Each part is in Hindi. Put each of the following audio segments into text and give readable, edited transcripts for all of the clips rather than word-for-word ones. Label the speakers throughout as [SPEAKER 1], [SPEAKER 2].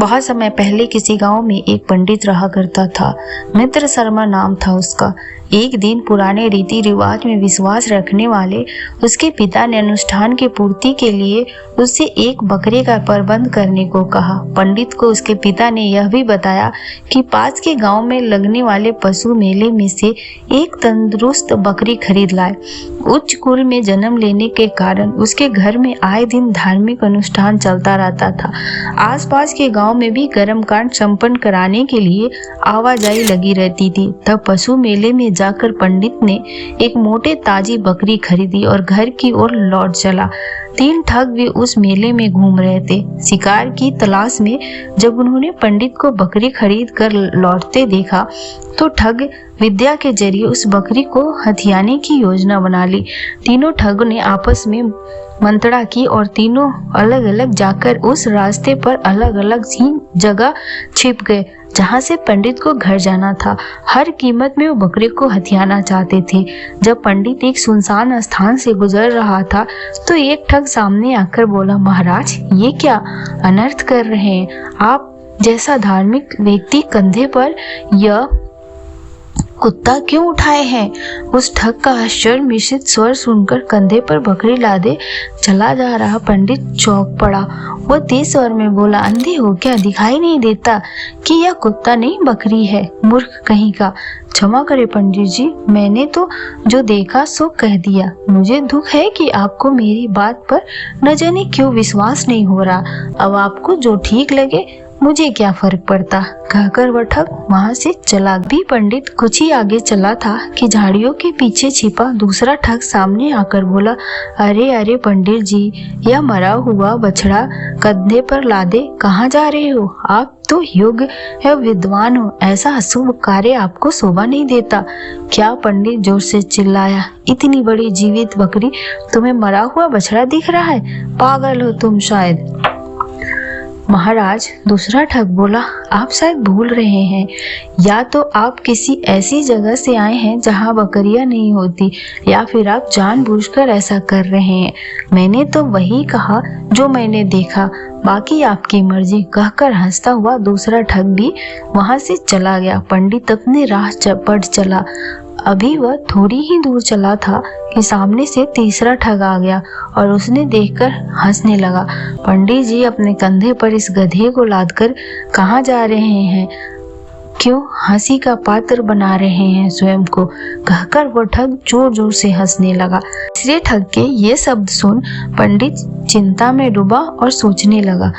[SPEAKER 1] बहुत समय पहले किसी गांव में एक पंडित रहा करता था। मित्र शर्मा नाम था उसका। एक दिन पुराने रीति रिवाज में विश्वास रखने वाले उसके पिता ने अनुष्ठान की पूर्ति के लिए उससे एक बकरे का प्रबंध करने को कहा। पंडित को उसके पिता ने यह भी बताया कि पास के गांव में लगने वाले पशु मेले में से एक तंदुरुस्त बकरी खरीद लाए। उच्च कुल में जन्म लेने के कारण उसके घर में आए दिन धार्मिक अनुष्ठान चलता रहता था। आसपास के गांव में भी कर्मकांड संपन्न कराने के लिए आवाजाही लगी रहती थी। तब पशु मेले में जाकर पंडित ने एक मोटे ताजी बकरी खरीदी और घर की ओर लौट चला। 3 ठग भी उस मेले में घूम रहे थे। शिकार की तलाश में जब उन्होंने पंडित को बकरी खरीद कर लौटते देखा तो ठग विद्या के जरिए उस बकरी को हथियाने की योजना बना ली। तीनों ठगों ने आपस में मंत्रणा की और तीनों अलग अलग जाकर उस रास्ते पर अलग अलग ही जगह छिप गए जहां से पंडित को घर जाना था। हर कीमत में वो बकरे को हथियाना चाहते थे। जब पंडित एक सुनसान स्थान से गुजर रहा था तो एक ठग सामने आकर बोला, महाराज ये क्या अनर्थ कर रहे हैं? आप जैसा धार्मिक व्यक्ति कंधे पर यह कुत्ता क्यों उठाए हैं? उस ठग का आश्चर्य मिश्रित स्वर सुनकर कंधे पर बकरी लादे चला जा रहा पंडित चौंक पड़ा। वो तेज स्वर में बोला, अंधे हो क्या? दिखाई नहीं देता कि यह कुत्ता नहीं बकरी है? मूर्ख कहीं का। क्षमा करे पंडित जी, मैंने तो जो देखा सो कह दिया। मुझे दुख है कि आपको मेरी बात पर न जाने क्यों विश्वास नहीं हो रहा। अब आपको जो ठीक लगे, मुझे क्या फर्क पड़ता, कहकर वह ठग वहां से चला भी। पंडित कुछ ही आगे चला था कि झाड़ियों के पीछे छिपा दूसरा ठग सामने आकर बोला, अरे अरे पंडित जी, यह मरा हुआ बछड़ा कंधे पर लादे कहाँ जा रहे हो? आप तो योग्य है, विद्वान हो, ऐसा अशुभ कार्य आपको शोभा नहीं देता क्या? पंडित जोर से चिल्लाया, इतनी बड़ी जीवित बकरी तुम्हें मरा हुआ बछड़ा दिख रहा है? पागल हो तुम शायद। महाराज, दूसरा ठग बोला, आप शायद भूल रहे हैं, या तो आप किसी ऐसी जगह से आए हैं जहां बकरियां नहीं होती, या फिर आप जानबूझकर ऐसा कर रहे हैं। मैंने तो वही कहा जो मैंने देखा, बाकी आपकी मर्जी, कहकर हंसता हुआ दूसरा ठग भी वहां से चला गया। पंडित अपने राह पर चला। अभी वह थोड़ी ही दूर चला था कि सामने से तीसरा ठग आ गया और उसने देखकर हंसने लगा। पंडित जी अपने कंधे पर इस गधे को लादकर कहाँ जा रहे हैं? क्यों हंसी का पात्र बना रहे हैं स्वयं को? कहकर वह ठग जोर जोर से हंसने लगा। तीसरे ठग के ये शब्द सुन पंडित चिंता में डूबा और सोचने लगा,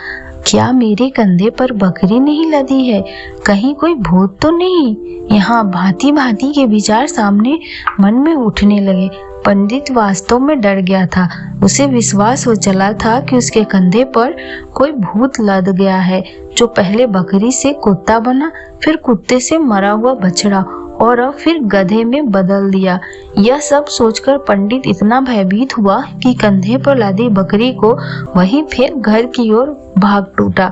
[SPEAKER 1] क्या मेरे कंधे पर बकरी नहीं लदी है? कहीं कोई भूत तो नहीं? यहाँ भांति भांति के विचार सामने मन में उठने लगे। पंडित वास्तव में डर गया था। उसे विश्वास हो चला था कि उसके कंधे पर कोई भूत लद गया है, जो पहले बकरी से कुत्ता बना, फिर कुत्ते से मरा हुआ बछड़ा और अब फिर गधे में बदल दिया। यह सब सोचकर पंडित इतना भयभीत हुआ कि कंधे पर लादी बकरी को वहीं फिर घर की ओर भाग टूटा।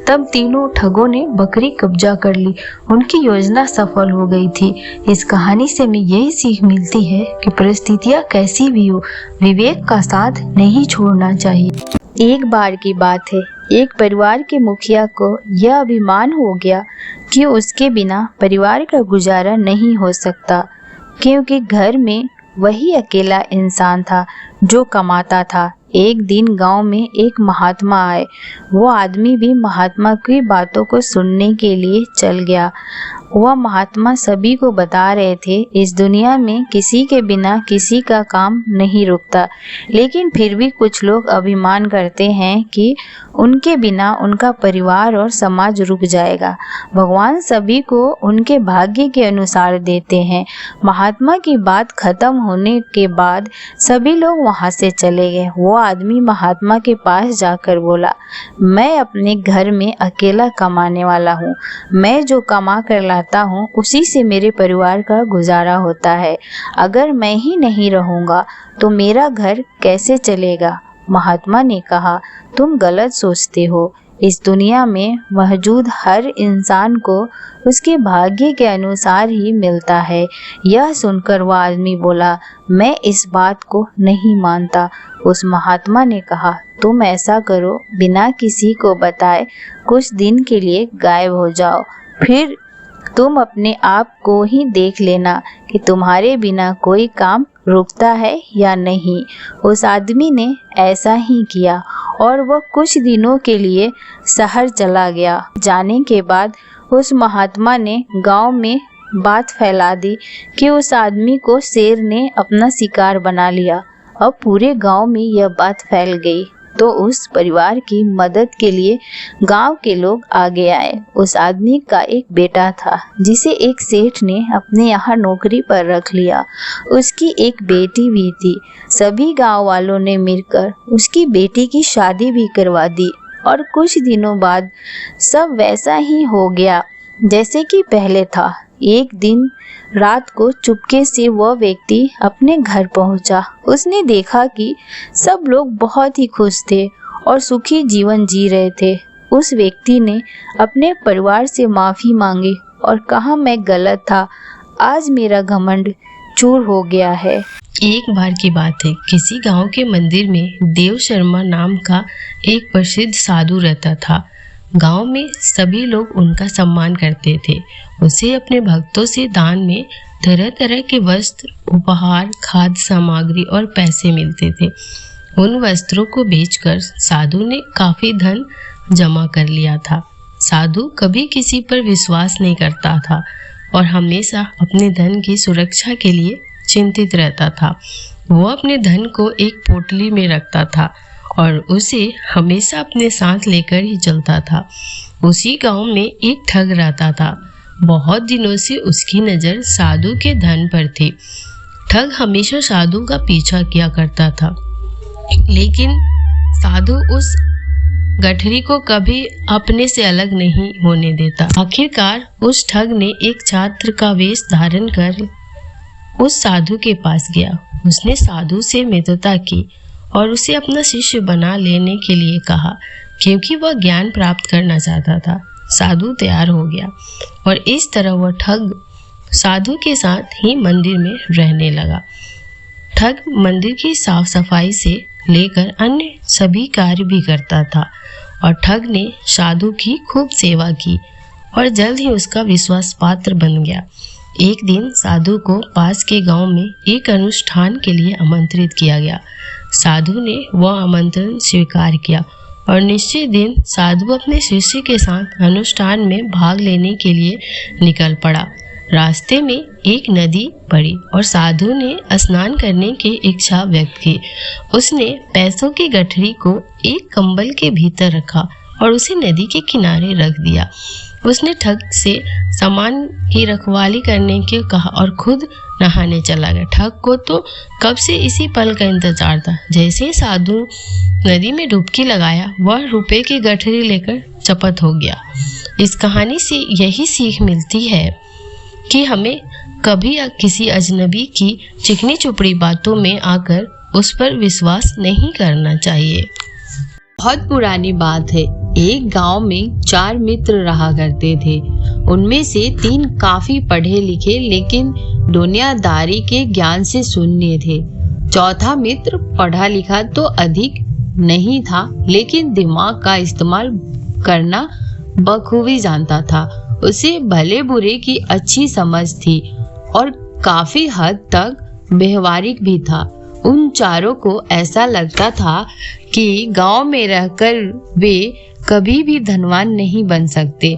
[SPEAKER 1] तब तीनों ठगों ने बकरी कब्जा कर ली। उनकी योजना सफल हो गई थी। इस कहानी से हमें यही सीख मिलती है कि परिस्थितियां कैसी भी हो, विवेक का साथ नहीं छोड़ना चाहिए। एक बार की बात है, एक परिवार के मुखिया को यह अभिमान हो गया कि उसके बिना परिवार का गुजारा नहीं हो सकता, क्योंकि घर में वही अकेला इंसान था जो कमाता था। एक दिन गांव में एक महात्मा आए। वो आदमी भी महात्मा की बातों को सुनने के लिए चल गया। वह महात्मा सभी को बता रहे थे, इस दुनिया में किसी के बिना किसी का काम नहीं रुकता, लेकिन फिर भी कुछ लोग अभिमान करते हैं कि उनके बिना उनका परिवार और समाज रुक जाएगा। भगवान सभी को उनके भाग्य के अनुसार देते हैं। महात्मा की बात खत्म होने के बाद सभी लोग वहां से चले गए। वो आदमी महात्मा के पास जाकर बोला, मैं अपने घर में अकेला कमाने वाला हूँ। मैं जो कमा कर लाता हूँ उसी से मेरे परिवार का गुजारा होता है। अगर मैं ही नहीं रहूँगा तो मेरा घर कैसे चलेगा? महात्मा ने कहा, तुम गलत सोचते हो। इस दुनिया में मौजूद हर इंसान को उसके भाग्य के अनुसार ही मिलता है। यह सुनकर वह आदमी बोला, मैं इस बात को नहीं मानता। उस महात्मा ने कहा, तुम ऐसा करो, बिना किसी को बताए कुछ दिन के लिए गायब हो जाओ, फिर तुम अपने आप को ही देख लेना कि तुम्हारे बिना कोई काम रुकता है या नहीं। उस आदमी ने ऐसा ही किया और वह कुछ दिनों के लिए शहर चला गया। जाने के बाद उस महात्मा ने गांव में बात फैला दी कि उस आदमी को शेर ने अपना शिकार बना लिया। अब पूरे गांव में यह बात फैल गई तो उस परिवार की मदद के लिए गांव के लोग आगे आए। उस आदमी का एक बेटा था जिसे एक सेठ ने अपने यहाँ नौकरी पर रख लिया। उसकी एक बेटी भी थी। सभी गांव वालों ने मिलकर उसकी बेटी की शादी भी करवा दी और कुछ दिनों बाद सब वैसा ही हो गया जैसे कि पहले था। एक दिन रात को चुपके से वह व्यक्ति अपने घर पहुंचा। उसने देखा कि सब लोग बहुत ही खुश थे और सुखी जीवन जी रहे थे। उस व्यक्ति ने अपने परिवार से माफी मांगी और कहा, मैं गलत था, आज मेरा घमंड चूर हो गया है।
[SPEAKER 2] एक बार की बात है, किसी गांव के मंदिर में देव शर्मा नाम का एक प्रसिद्ध साधु रहता था। गांव में सभी लोग उनका सम्मान करते थे। उसे अपने भक्तों से दान में तरह तरह के वस्त्र, उपहार, खाद्य सामग्री और पैसे मिलते थे। उन वस्त्रों को बेचकर साधु ने काफी धन जमा कर लिया था। साधु कभी किसी पर विश्वास नहीं करता था और हमेशा अपने धन की सुरक्षा के लिए चिंतित रहता था। वो अपने धन को एक पोटली में रखता था और उसे हमेशा अपने साथ लेकर ही चलता था। उसी गांव में एक ठग रहता था। बहुत दिनों से उसकी नज़र साधु के धन पर थी। ठग हमेशा साधु का पीछा किया करता था, लेकिन साधु उस गठरी को कभी अपने से अलग नहीं होने देता। आखिरकार उस ठग ने एक छात्र का वेश धारण कर उस साधु के पास गया। उसने साधु से मित्रता की और उसे अपना शिष्य बना लेने के लिए कहा, क्योंकि वह ज्ञान प्राप्त करना चाहता था। साधु तैयार हो गया और इस तरह वह ठग साधु के साथ ही मंदिर में रहने लगा। ठग मंदिर की साफ सफाई से लेकर अन्य सभी कार्य भी करता था और ठग ने साधु की खूब सेवा की और जल्द ही उसका विश्वास पात्र बन गया। एक दिन साधु को पास के गांव में एक अनुष्ठान के लिए आमंत्रित किया गया। साधु ने वह आमंत्रण स्वीकार किया और निश्चित दिन साधु अपने शिष्य के साथ अनुष्ठान में भाग लेने के लिए निकल पड़ा। रास्ते में एक नदी पड़ी और साधु ने स्नान करने की इच्छा व्यक्त की। उसने पैसों की गठरी को एक कंबल के भीतर रखा और उसे नदी के किनारे रख दिया। उसने ठग से सामान की रखवाली करने के कहा और खुद नहाने चला गया। ठग को तो कब से इसी पल का इंतजार था। जैसे ही साधु नदी में डुबकी लगाया, वह रुपए की गठरी लेकर चपत हो गया। इस कहानी से यही सीख मिलती है कि हमें कभी किसी अजनबी की चिकनी चुपड़ी बातों में आकर उस पर विश्वास नहीं करना चाहिए।
[SPEAKER 3] बहुत पुरानी बात है। एक गांव में 4 मित्र रहा करते थे। उनमें से 3 काफी पढ़े लिखे लेकिन दुनियादारी के ज्ञान से शून्य थे। चौथा मित्र पढ़ा लिखा तो अधिक नहीं था, लेकिन दिमाग का इस्तेमाल करना बखूबी जानता था। उसे भले बुरे की अच्छी समझ थी और काफी हद तक व्यवहारिक भी था। उन चारों को ऐसा लगता था कि गांव में रहकर वे कभी भी धनवान नहीं बन सकते।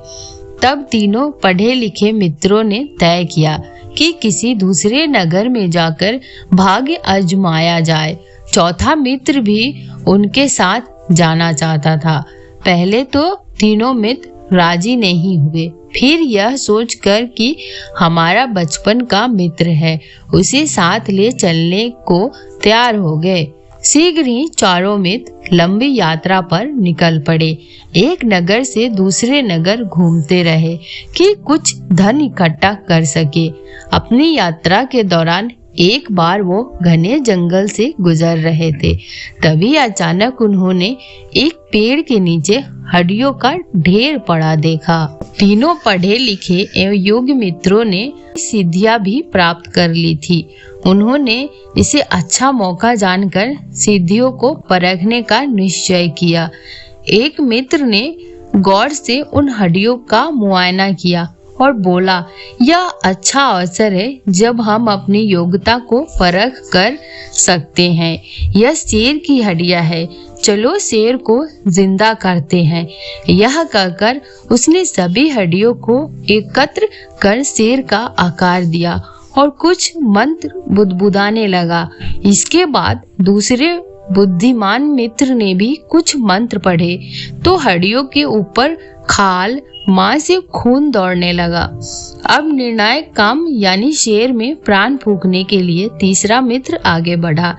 [SPEAKER 3] तब तीनों पढ़े लिखे मित्रों ने तय किया कि किसी दूसरे नगर में जाकर भाग्य आजमाया जाए। चौथा मित्र भी उनके साथ जाना चाहता था। पहले तो तीनों मित्र राजी नहीं हुए, फिर यह सोचकर कि हमारा बचपन का मित्र है, उसे साथ ले चलने को तैयार हो गए। शीघ्र ही चारों मित्र लंबी यात्रा पर निकल पड़े। एक नगर से दूसरे नगर घूमते रहे कि कुछ धन इकट्ठा कर सके। अपनी यात्रा के दौरान एक बार वो घने जंगल से गुजर रहे थे, तभी अचानक उन्होंने एक पेड़ के नीचे हड्डियों का ढेर पड़ा देखा। तीनों पढ़े लिखे एवं योग्य मित्रों ने सिद्धियां भी प्राप्त कर ली थी। उन्होंने इसे अच्छा मौका जानकर सिद्धियों को परखने का निश्चय किया। एक मित्र ने गौर से उन हड्डियों का मुआयना किया और बोला, यह अच्छा अवसर है जब हम अपनी योग्यता को परख कर सकते हैं। यह शेर की हड्डियां है, चलो शेर को जिंदा करते हैं। यह कहकर उसने सभी हड्डियों को एकत्र कर शेर का आकार दिया और कुछ मंत्र बुदबुदाने लगा। इसके बाद दूसरे बुद्धिमान मित्र ने भी कुछ मंत्र पढ़े तो हड्डियों के ऊपर खाल मांस से खून दौड़ने लगा। अब निर्णायक काम यानी शेर में प्राण फूंकने के लिए तीसरा मित्र आगे बढ़ा।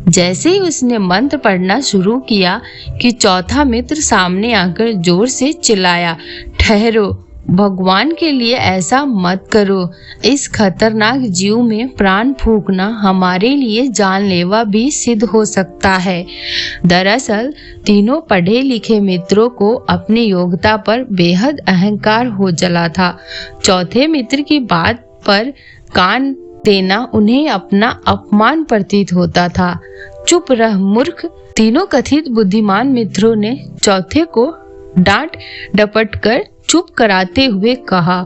[SPEAKER 3] जैसे ही उसने मंत्र पढ़ना शुरू किया कि चौथा मित्र सामने आकर जोर से चिल्लाया, ठहरो, भगवान के लिए ऐसा मत करो। इस खतरनाक जीव में प्राण फूंकना हमारे लिए जानलेवा भी सिद्ध हो सकता है। दरअसल तीनों पढ़े लिखे मित्रों को अपनी योग्यता पर बेहद अहंकार हो चला था। चौथे मित्र की बात पर कान देना उन्हें अपना अपमान प्रतीत होता था। चुप रह मूर्ख, तीनों कथित बुद्धिमान मित्रों ने चौथे को डांट डपट कर चुप कराते हुए कहा,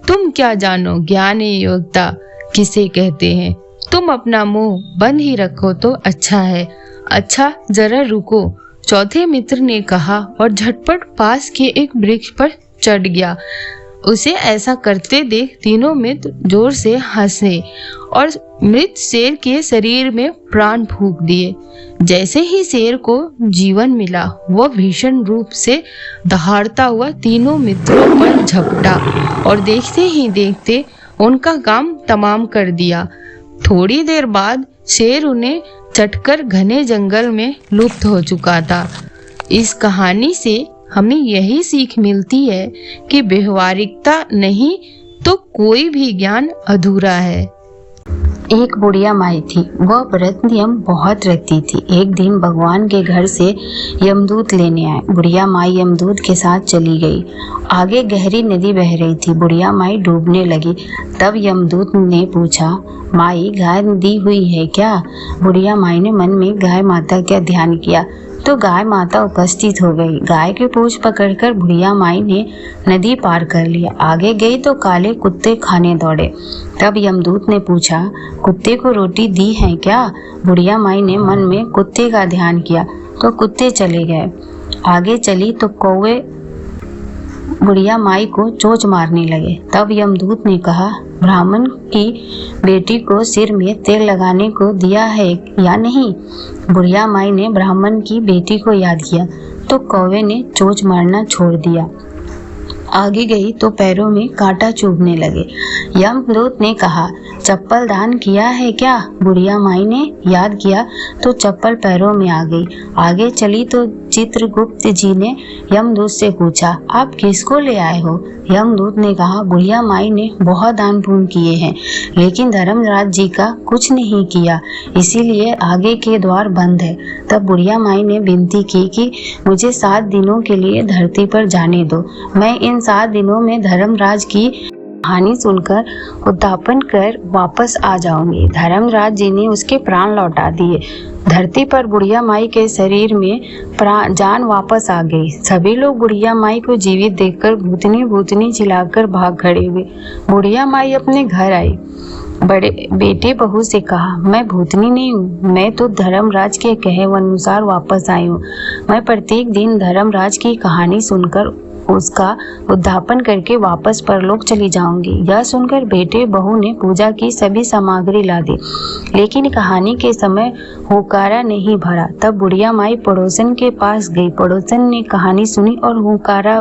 [SPEAKER 3] तुम क्या जानो ज्ञान योग्यता किसे कहते हैं? तुम अपना मुंह बंद ही रखो तो अच्छा है। अच्छा जरा रुको, चौथे मित्र ने कहा और झटपट पास के एक वृक्ष पर चढ़ गया। उसे ऐसा करते देख तीनों मित्र जोर से हंसे और मृत शेर के शरीर में प्राण फूंक दिए। जैसे ही शेर को जीवन मिला, वह भीषण रूप से दहाड़ता हुआ तीनों मित्रों पर झपटा और देखते ही देखते उनका काम तमाम कर दिया। थोड़ी देर बाद शेर उन्हें चटकर घने जंगल में लुप्त हो चुका था। इस कहानी से हमें यही सीख मिलती है कि व्यवहारिकता नहीं तो कोई भी ज्ञान अधूरा है।
[SPEAKER 1] एक बुढ़िया माई थी। वह व्रत नियम बहुत रखती थी। एक दिन भगवान के घर से यमदूत लेने आए। बुढ़िया माई यमदूत के साथ चली गई। आगे गहरी नदी बह रही थी। बुढ़िया माई डूबने लगी। तब यमदूत ने पूछा, माई गाय दी हुई है क्या? बुढ़िया माई ने मन में गाय माता का ध्यान किया तो गाय माता उपस्थित हो गई। गाय के पूंछ पकड़कर बुढ़िया माई ने नदी पार कर लिया। आगे गई तो काले कुत्ते खाने दौड़े। तब यमदूत ने पूछा, कुत्ते को रोटी दी है क्या? बुढ़िया माई ने मन में कुत्ते का ध्यान किया तो कुत्ते चले गए। आगे चली तो कौवे बुढ़िया माई को चोंच मारने लगे। तब यमदूत ने कहा, ब्राह्मण की बेटी को सिर में तेल लगाने को दिया है या नहीं? बुढ़िया माई ने ब्राह्मण की बेटी को याद किया तो कौवे ने चोंच मारना छोड़ दिया। आगे गई तो पैरों में कांटा चुभने लगे। यमदूत ने कहा, चप्पल दान किया है क्या? बुढ़िया माई ने याद किया तो चप्पल पैरों में आ गई। आगे चली तो चित्रगुप्त जी ने यमदूत से पूछा, आप किसको ले आए हो? यमदूत ने कहा, बुढ़िया माई ने बहुत दान पुण्य किए हैं लेकिन धर्मराज जी का कुछ नहीं किया, इसीलिए आगे के द्वार बंद है। तब बुढ़िया माई ने विनती की कि मुझे 7 दिनों के लिए धरती पर जाने दो। मैं इन 7 दिनों में धर्मराज की कहानी सुनकर उद्यापन कर वापस आ जाऊंगी। धर्मराज जी ने उसके प्राण लौटा दिए। धरती पर बुढ़िया माई के शरीर में जान वापस आ गई। सभी लोग बुढ़िया माई को जीवित देखकर भूतनी भूतनी चिल्लाकर भाग खड़े हुए। बुढ़िया माई अपने घर आई। बड़े बेटे बहू से कहा, मैं भूतनी नहीं हूँ, मैं तो धर्मराज के कहे अनुसार वापस आई हूँ। मैं प्रत्येक दिन धर्मराज की कहानी सुनकर उसका उद्यापन करके वापस परलोक चली जाऊंगी। यह सुनकर बेटे बहू ने पूजा की सभी सामग्री ला दी, लेकिन कहानी के समय हुकारा नहीं भरा। तब बुढ़िया माई पड़ोसन के पास गई। पड़ोसन ने कहानी सुनी और हुकारा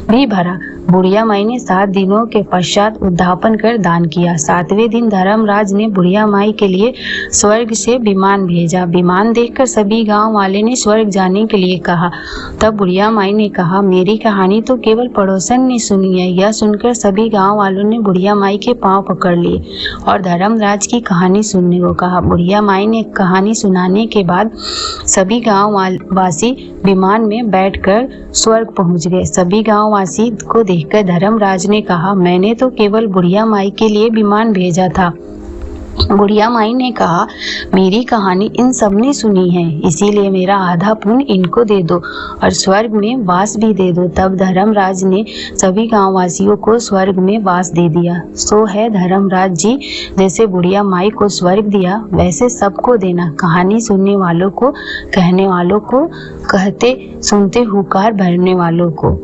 [SPEAKER 1] भी भरा। बुढ़िया माई ने 7 दिनों के पश्चात उद्यापन कर दान किया। 7वें दिन धर्मराज ने बुढ़िया माई के लिए स्वर्ग से विमान भेजा। विमान देखकर सभी गांव वाले ने स्वर्ग जाने के लिए कहा। तब बुढ़िया माई ने कहा, मेरी कहानी तो केवल पड़ोसन ने सुनी है। यह सुनकर सभी गांव वालों ने बुढ़िया माई के पांव पकड़ लिए और धर्मराज की कहानी सुनने को कहा। बुढ़िया माई ने कहानी सुनाने के बाद सभी गांव वासी विमान में बैठकर स्वर्ग पहुंच गए। सभी गांव वासी को देखकर धर्मराज ने कहा, मैंने तो केवल बुढ़िया माई के लिए विमान भेजा था। बुढ़िया माई ने कहा, मेरी कहानी इन सब ने सुनी है, इसीलिए मेरा आधा पुण्य इनको दे दो और स्वर्ग में वास भी दे दो। तब धर्मराज ने सभी गांव वासियों को स्वर्ग में वास दे दिया। सो है धर्मराज जी, जैसे बुढ़िया माई को स्वर्ग दिया वैसे सबको देना। कहानी सुनने वालों को, कहने वालों को, कहते सुनते हुकार भरने वालों को।